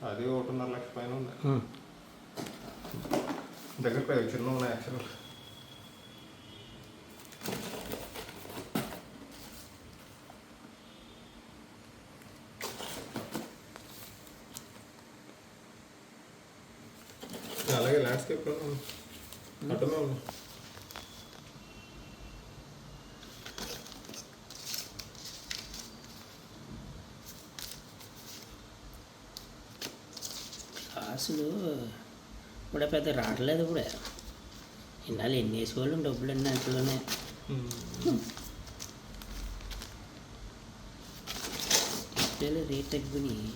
అది 1.5 లక్ష పైన ఉంది. దగ్గర చిన్న ఉన్నాయి యాక్చువల్. అలాగే ల్యాండ్స్కేప్ అడ్డమే ఉంది. అసలు కూడా పెద్ద రావట్లేదు కూడా. ఇన్నాళ్ళు ఎన్ని వేసుకోవాలి డబ్బులు అన్నీ అంతలోనే. డిస్ప్లేలు రేట్ తగ్గిపోయినాయి.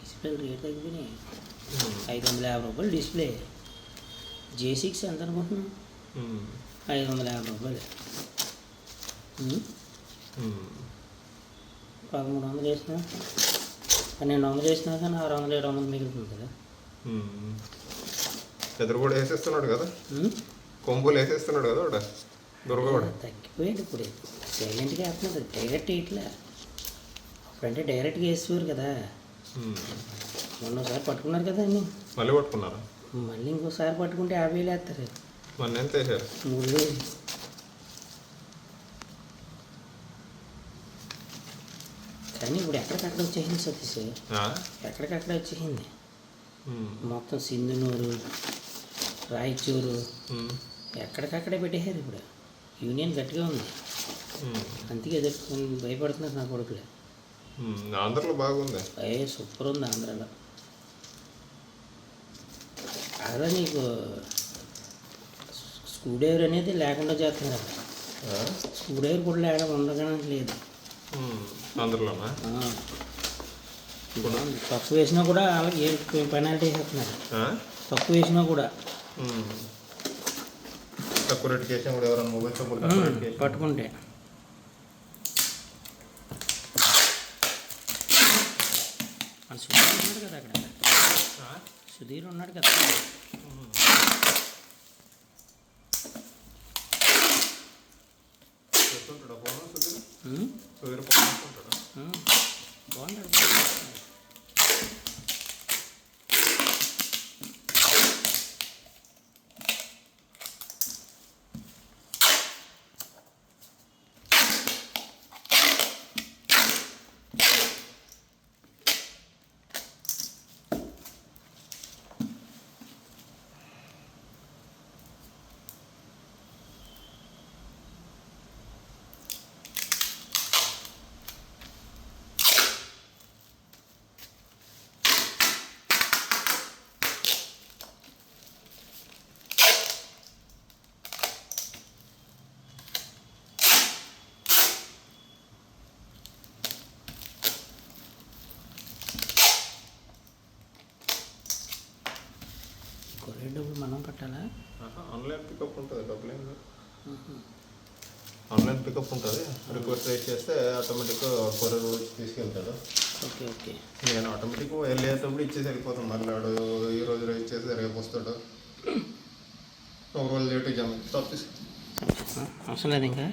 డిస్ప్లేలు రేట్ తగ్గిపోయినాయి. 550 రూపాయలు డిస్ప్లే. J6 ఎంత అనుకుంటున్నాం? 550 రూపాయలు. 1300 వేసినా 1200 వేసినా కానీ 600 700 మిగులుతుంది కదా. ఎదురు కూడా వేసేస్తున్నాడు కదా, కొంబులు వేసేస్తున్నాడు కదా వాడు దుర్గ కూడా. తగ్గిపోయాడు ఇప్పుడు. సైలెంట్గా వేస్తున్నాడు, డైరెక్ట్ ఇట్లా. అప్పుడంటే డైరెక్ట్గా వేసేవారు కదా. మొన్నోసారి పట్టుకున్నారు కదా అన్నీ. మళ్ళీ పట్టుకున్నారు. మళ్ళీ ఇంకోసారి పట్టుకుంటే 50,000 వేస్తారు. మొన్న ఎంత వేసారు? 3,000. కానీ ఇప్పుడు ఎక్కడికక్కడ వచ్చేసింది సతీష్, ఎక్కడికక్కడ వచ్చేసింది మొత్తం. సింధునూరు, రాయచూరు ఎక్కడికక్కడే పెట్టేశారు ఇప్పుడు. యూనియన్ గట్టిగా ఉంది, అందుకే ఎదుర్కొని భయపడుతున్నారు నా కొడుకులే. ఆంధ్రలో బాగుంది. సూపర్ ఉంది ఆంధ్రాలో. అలా నీకు స్క్రూ డ్రైవర్ అనేది లేకుండా చేస్తున్నారు. స్క్రూ డ్రైవర్ కూడా లేకుండా ఉండగానే లేదు ఆంధ్రలోనా. తక్కువ వేసినా కూడా అలాగే పెనాల్టీ వేసేస్తున్నారు. తక్కువ వేసినా కూడా తక్కువ రేటుకి వేసినా కూడా ఎవరైనా మొబైల్ షాపులు పట్టుకుంటే. మన సుధీర్ ఉన్నాడు కదా అక్కడ. సుధీర్ ఉన్నాడు కదా. బాగున్నాడు. కొరియర్ డబ్బులు మనం కట్టాలా? ఆన్లైన్ పికప్ ఉంటుంది. డబ్బులు ఆన్లైన్ పికప్ ఉంటుంది. రిక్వెస్ట్ రేట్ చేస్తే ఆటోమేటిక్గా కొరియర్ తీసుకెళ్తాడు. Okay okay. నేను ఆటోమేటిక్గా వెళ్ళేటప్పుడు ఇచ్చేసి వెళ్ళిపోతాను. మళ్ళీ వాడు ఈ రోజు రేట్ చేసి రేపు వస్తాడు. ఒక రోజు లేట్ జమ ఆఫీస్ అవసరం లేదు ఇంకా.